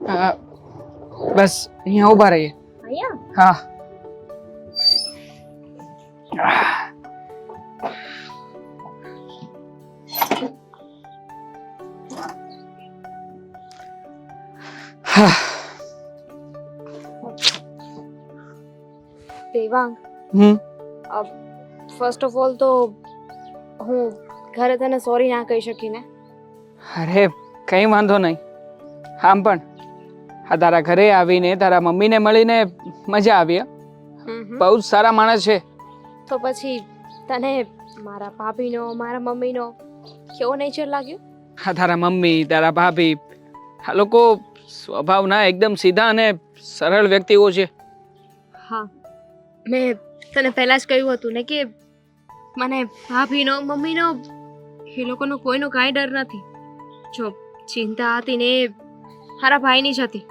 હા, બસ અહીંયા ઊભા રહીએ. અહીંયા હા. હા. દેવાંગ, ફર્સ્ટ ઓફ ઓલ તો હું ઘરે તને સોરી ના કહી શકી ને. અરે કઈ વાંધો નહીં. આમ પણ આ તારા ઘરે આવીને તારા મમ્મીને મળીને મજા આવી. બહુ જ સારા માણસ છે. તો પછી તને મારા ભાભીનો મારા મમ્મીનો કેવો નેચર લાગ્યો? આ તારા મમ્મી તારા ભાભી આ લોકો સ્વભાવના એકદમ સીધા અને સરળ વ્યક્તિઓ છે. હા, મેં તને પહેલા જ કહ્યું હતું ને કે મને ભાભીનો મમ્મીનો એ લોકોનો કોઈનો કાંઈ ડર નથી. જો ચિંતા હતી ને એ મારા ભાઈની જ હતી,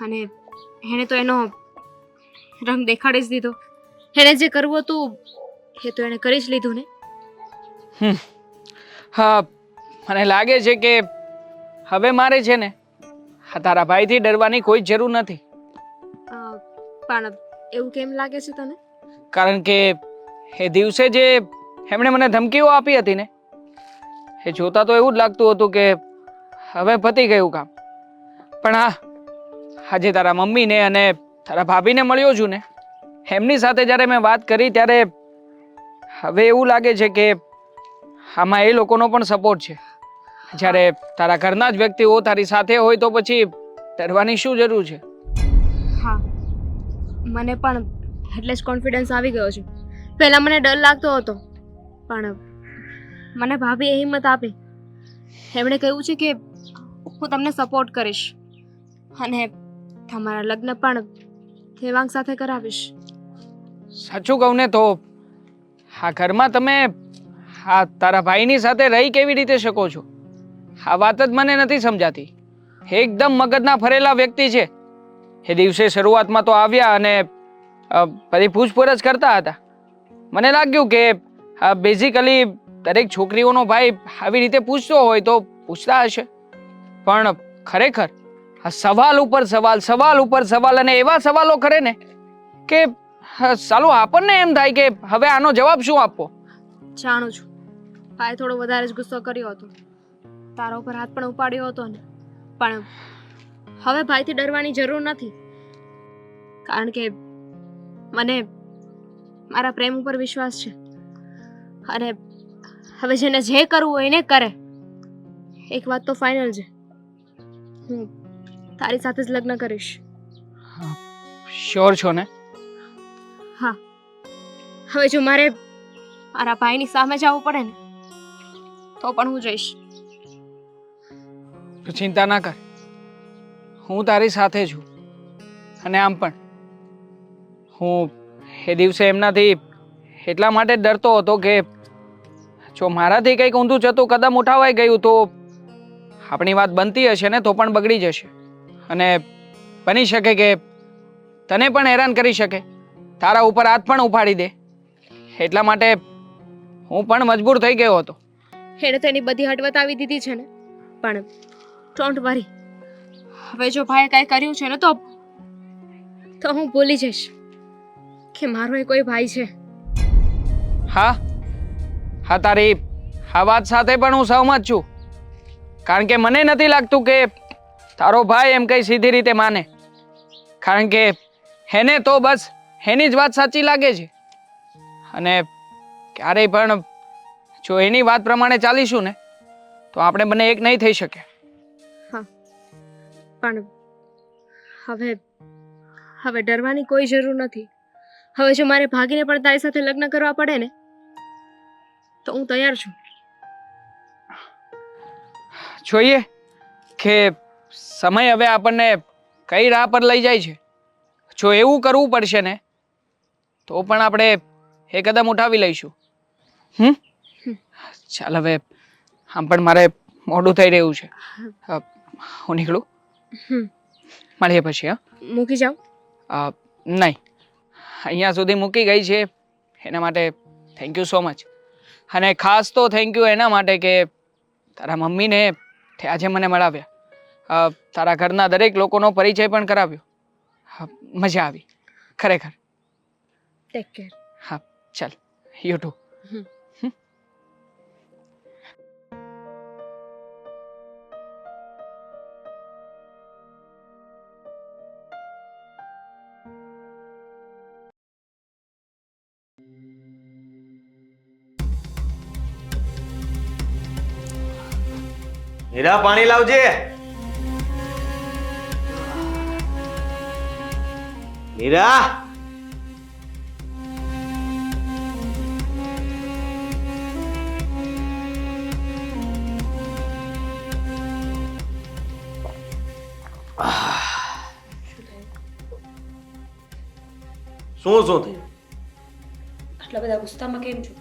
અને એણે તો એનો રંગ દેખાડી જ દીધો. એણે જે કરવું હતું એ તો એણે કરી જ લીધું ને. હા, મને લાગે છે કે હવે મારે છે ને આ તારા ભાઈથી ડરવાની કોઈ જરૂર નથી. પણ એવું કેમ લાગે છે તને? કારણ કે એ દિવસે જે એમણે મને ધમકીઓ આપી હતી ને, એ જોતા તો એવું જ લાગતું હતું કે હવે પતી ગયું કામ. પણ હા, આજે તારા મમ્મીને અને તારા ભાભીને મળ્યો છું ને, એમની સાથે જ્યારે મેં વાત કરી ત્યારે હવે એવું લાગે છે કે આમાં એ લોકોનો પણ સપોર્ટ છે. જ્યારે તારા ઘરના જ વ્યક્તિઓ તારી સાથે હોય તો પછી ડરવાની શું જરૂર છે? હા, મને પણ એટલે જ કોન્ફિડન્સ આવી ગયો છે. પહેલાં મને ડર લાગતો હતો, પણ મને ભાભીએ હિંમત આપી. એમણે કહ્યું છે કે હું તમને સપોર્ટ કરીશ અને તમારા લગ્ન પણ દેવાંગ સાથે કરાવીશ. સાચું કહું ને તો આ ઘરમાં તમે આ તારા ભાઈની સાથે રહી કેવી રીતે શકો છો? આ વાત જ મને નથી સમજાતી. એકદમ મગજના ફરેલા વ્યક્તિ છે. એ દિવસે શરૂઆતમાં તો આવ્યા અને બધી પૂછપરછ કરતા હતા. મને લાગ્યું કે બેઝિકલી દરેક છોકરીઓનો ભાઈ આવી રીતે પૂછતો હોય તો પૂછતા હશે, પણ ખરેખર આ સવાલ ઉપર સવાલ, સવાલ ઉપર સવાલ, અને એવા સવાલો કરે ને કે સાલું આપણને એમ થાય કે હવે આનો જવાબ શું આપવો. જાણું છું, ભાઈ થોડો વધારે જ ગુસ્સો કર્યો હતો, તારા ઉપર હાથ પણ ઉપાડ્યો હતો ને, પણ હવે ભાઈથી ડરવાની જરૂર નથી, કારણ કે મને મારા પ્રેમ ઉપર વિશ્વાસ છે. અને હવે જેને જે કરવું હોય એને કરે. એક વાત તો ફાઇનલ છે, હું તારી સાથે જ લગ્ન કરીશ. શ્યોર છો ને? હા, હવે જો મારે મારા ભાઈની સામે જવું પડે ને તો પણ હું જઈશ. તો ચિંતા ના કર, હું તારી સાથે છું. અને આમ પણ હું એ દિવસે એમનાથી એટલા માટે ડરતો હતો કે જો મારાથી કંઈક ઊંધું જતું કદમ ઉઠાવાઈ ગયું તો આપણી વાત બનતી હશે ને તો પણ બગડી જશે, અને બની શકે કે તને પણ હેરાન કરી શકે, તારા ઉપર હાથ પણ ઉપાડી દે. એટલા માટે હું પણ મજબૂર થઈ ગયો હતો. એણે તો એની બધી હટ બતાવી દીધી છે ને, પણ ડોન્ટ વરી, હવે જો ભાઈએ કાંઈ કર્યું છે ને તો હું ભૂલી જઈશ કે મારો એ કોઈ ભાઈ છે. હા હા, તારી આ વાત સાથે પણ હું સહમત છું, કારણ કે મને નથી લાગતું કે તારો ભાઈ એમ કઈ સીધી રીતે માને, કારણ કે એને તો બસ એની જ વાત સાચી લાગે છે. અને ક્યારેય પણ જો એની વાત પ્રમાણે ચાલીશું ને તો આપણે બંને એક નહીં થઈ શકે. હા, પણ હવે ડરવાની કોઈ જરૂર નથી. હવે જો મારે ભાગીને પણ તારી સાથે લગ્ન કરવા પડે ને તો હું તૈયાર છું. જોઈએ કે સમય હવે આપણને કઈ રાહ પર લઈ જાય છે. જો એવું કરવું પડશે ને તો પણ આપણે એ કદમ ઉઠાવી લઈશું. ચાલ, હવે આમ પણ મારે મોડું થઈ રહ્યું છે, હું નીકળું. મળીએ પછી. હા, મૂકી જાઉં? નહીં, અહીંયા સુધી મૂકી ગઈ છે એના માટે થેન્ક યુ સો મચ. અને ખાસ તો થેન્ક યુ એના માટે કે તારા મમ્મીને તે આજે મને મળાવ્યા. તારા ઘરના દરેક લોકોનો પરિચય પણ કરાવ્યો. મજા આવી ખરેખર. Take care. હા ચાલ યુ ટુ. હીરા પાણી લાવજે. હીરા શું શું થયું? આટલા બધા ગુસ્સામાં કેમ છો?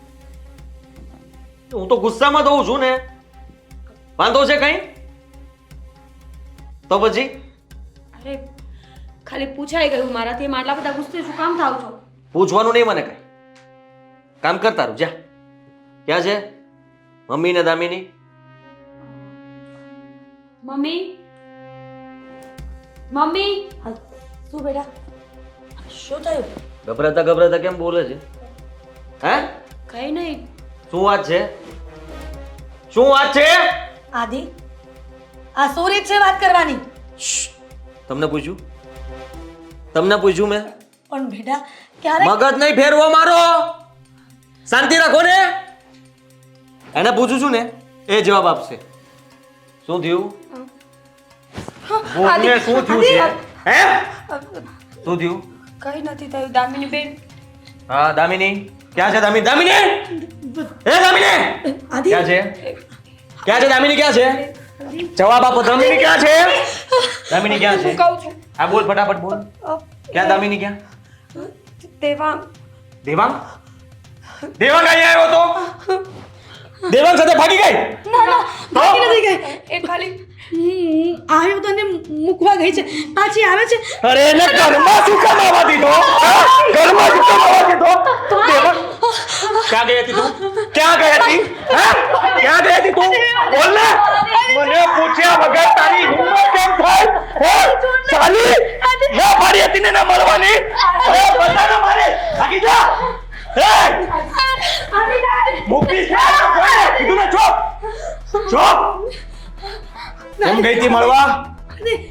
હું તો ગુસ્સામાં તો છું ને. વાંધો છે કઈ? તો પછી અરે ખાલી પૂછાઈ ગયું મારાથી, એમ આટલા બધા ગુસ્સે શું કામ થાવ છો? પૂછવાનું નહીં મને કઈ. કામ કરતા રહું જા. ક્યાં છે મમ્મી ને દામિની? મમ્મી મમ્મી શું બેટા શું થયું? ગભરાતા ગભરાતા કેમ બોલે છે? હે કઈ નહીં. શું વાત છે? શું વાત છે? આદિ આ શું રીત છે વાત કરવાની? તમને પૂછ્યું? તમને પૂછ્યું મેં? પણ બેટા ક્યારે મગજ નહીં ફેરવો મારો. શાંતિ રાખો ને. એને પૂછું છું ને એ જવાબ આપશે. શું થયું? બોલને શું થયું છે? હે શું થયું? કઈ નથી થયું દામિની બેન. હા દામિની ક્યાં છે? દામિની હે દામિની આદિ ક્યાં છે? ક્યાં છે દામિની? ક્યાં છે? જવાબ આપો. દામિની ક્યાં છે? દામિની ક્યાં છે? કહું છું. હા બોલ ફટાફટ બોલ. ક્યાં દામિની ક્યાં? દેવાંગ દેવાંગ દેવાંગ અહીંયા આવ્યો તો? દેવાંગ સાથે ભાગી ગઈ? ના ના ભાગી નથી ગઈ. એ ખાલી આવ્યો તને મૂકવા ગઈ છે, પાછી આવે છે. અરે એને ઘરમાં શું કામ આવવા દીધો? હા? ઘરમાં શું કામ આવવા દીધો? દેવાંગ ક્યાં ગઈ હતી તું? ક્યાં ગઈ હતી? હા? ક્યાં ગઈ હતી તું? બોલ ને. મને પૂછ્યા વગર તારી હિંમત કેમ થાય? હે? સાલી ના મારી હતી ને ના મળવાની? અરે બધાને મારે ભાગી જા. હે મૂકી છે કીધું ને ચોપ ચોપ. કેમ ગઈ હતી મળવા?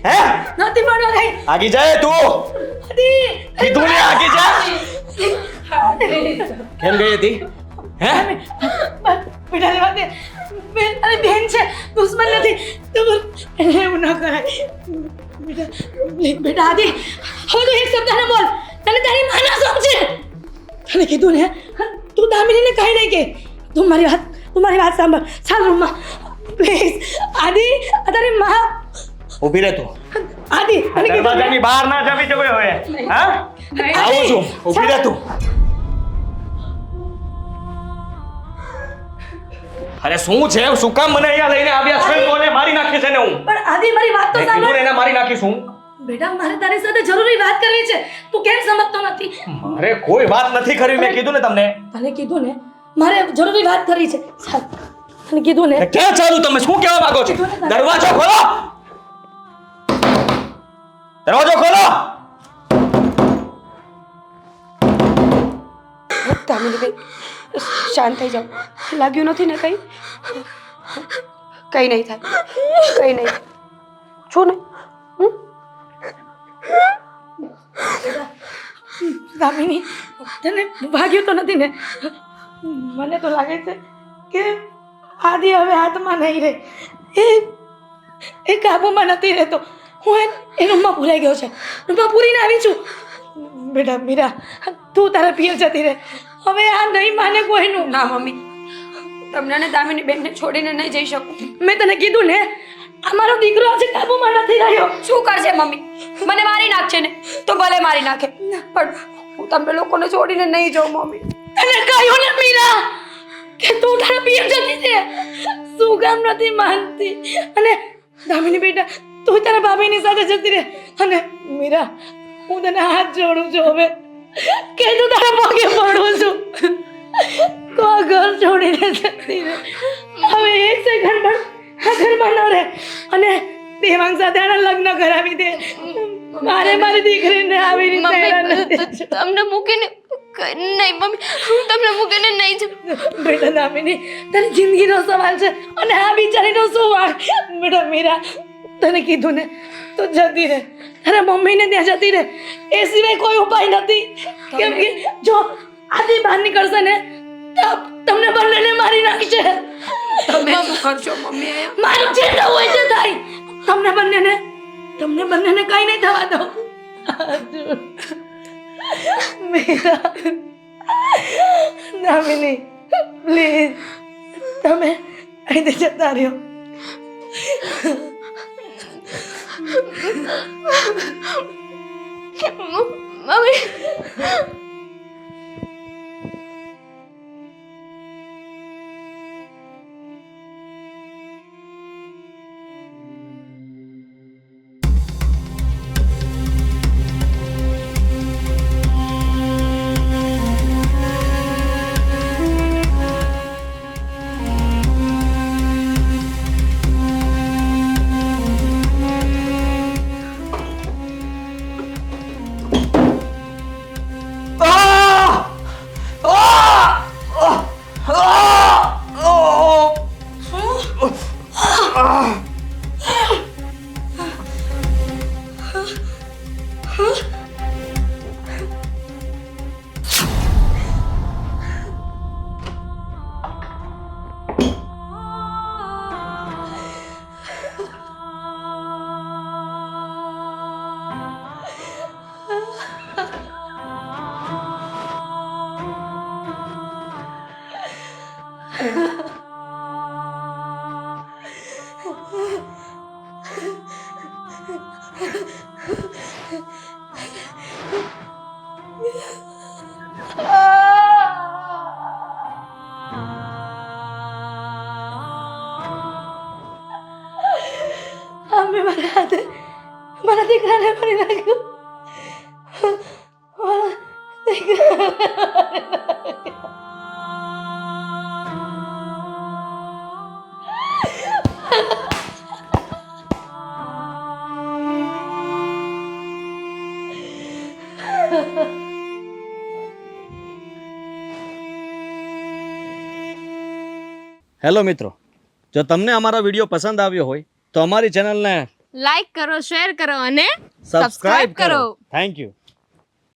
હે નથી મળવા ગઈ. આગી જાય તું. આદિ કીધું ને આગી જા. કેમ ગઈ હતી? હે બેટા રહેવા દે. બેન અરે બેન છે, દુશ્મન નથી. તું એવું ન કરાય બેટા. આદિ હવે તો એક શબ્દ ન બોલ. તને તારી માના સમજે. તને કીધું ને તું દામિનીને કઈ નહીં કે. તું મારી વાત સાંભળ. ચાલ રૂમમાં પ્લીઝ. આદિ આ તારી માં. ઊભી રહે તું. આદિ મને કીધું ને. દરવાજાની બહાર ના જવી જોઈએ હવે. હા આવું છું. ઊભી રહે તું. અરે શું છે? શું કામ મને અહીંયા લઈને આવ્યા છો? કોને મારી નાખી છે ને હું? પણ આદિ મારી વાત તો મેં કીધું સાંભળ. ને એને મારી નાખીશ હું. બેટા મારે તારી સાથે જરૂરી વાત કરવી છે. તું કેમ સમજતો નથી? મારે કોઈ વાત નથી કરવી. મેં કીધું ને તમને. તને કીધું ને મારે જરૂરી વાત કરવી છે. ચાલ તને કીધું ને. ક્યાં ચાલુ? તમે શું કહેવા માંગો છો? દરવાજો ખોલો. દરવાજો ખોલો. દામિની બેન શાંત થઈ જાઓ. લાગ્યું નથી ને કઈ? કઈ નહીં થાય, કઈ નહીં થાય. છો ને? દામિની તને ભાગ્યું તો નથી ને? મને તો લાગે છે કે આદિ હવે હાથમાં નહીં રહે. એ કાબુમાં નથી રહેતો. હું એ રૂમમાં ભૂલાઈ ગયો છે. રૂમમાં પૂરીને આવી છું. બેટા મીરા તું તારા પિયર જતી રહે. હવે આ નહીં માને કોઈનું. ના મમ્મી, તમને ને દામિની બેનને છોડીને નહીં જઈ શકું. મેં તને કીધું ને અમારો દીકરો આજે કાબુમાં નથી રહ્યો. શું કરશે મમ્મી? મને મારી નાખશે ને તો ભલે મારી નાખે, પણ હું તમને લોકોને છોડીને નહીં જાઉં મમ્મી. તને કહ્યું ને મીરા કે તું તારા પિયર જતી રહે. શું કામ નથી માનતી? અને દામિની બેટા તું તારા ભાભીની સાથે જતી રહે. અને મીરા હું તને હાથ જોડું છું હવે કે તું તારા પગે પડું છું. તો આ ઘર છોડીને જતી રહે. હવે એક સેકન્ડ પણ આ ઘરમાં ન રહે. અને દેવાંગ સાથે આના લગ્ન કરાવી દે. મારે મારી દીકરીને આવી રીતે હેરાન નથી મમ્મી તમને મૂકીને નહીં મમ્મી હું તમને મૂકીને નહીં જાઉં. બેટા દામિની તારી જિંદગીનો સવાલ છે અને આ બિચારીનો શું વાળ. બેટા મીરા તને કીધું ને તું જતી રહે તારા મમ્મીને ત્યાં જતી રહે એ સિવાય કોઈ ઉપાય નથી. કેમ કે જો આદિ બહાર નીકળશે ને તો તમને બંનેને મારી નાખશે. તમે શું કરશો મમ્મી મારી જે થવું હોય તે થાય. તમને બંનેને કઈ નહીં થવા દો. મીરા દામિની પ્લીઝ તમે અહીંથી જતા રહ્યો. મમ્મી અમે મારા હાથે મારા દીકરાને મારી નાખ્યું. મારા દીકરા હેલો મિત્રો, જો તમને અમારો વિડીયો પસંદ આવ્યો હોય તો અમારી ચેનલને લાઈક કરો શેર કરો અને સબસ્ક્રાઇબ કરો. Thank you.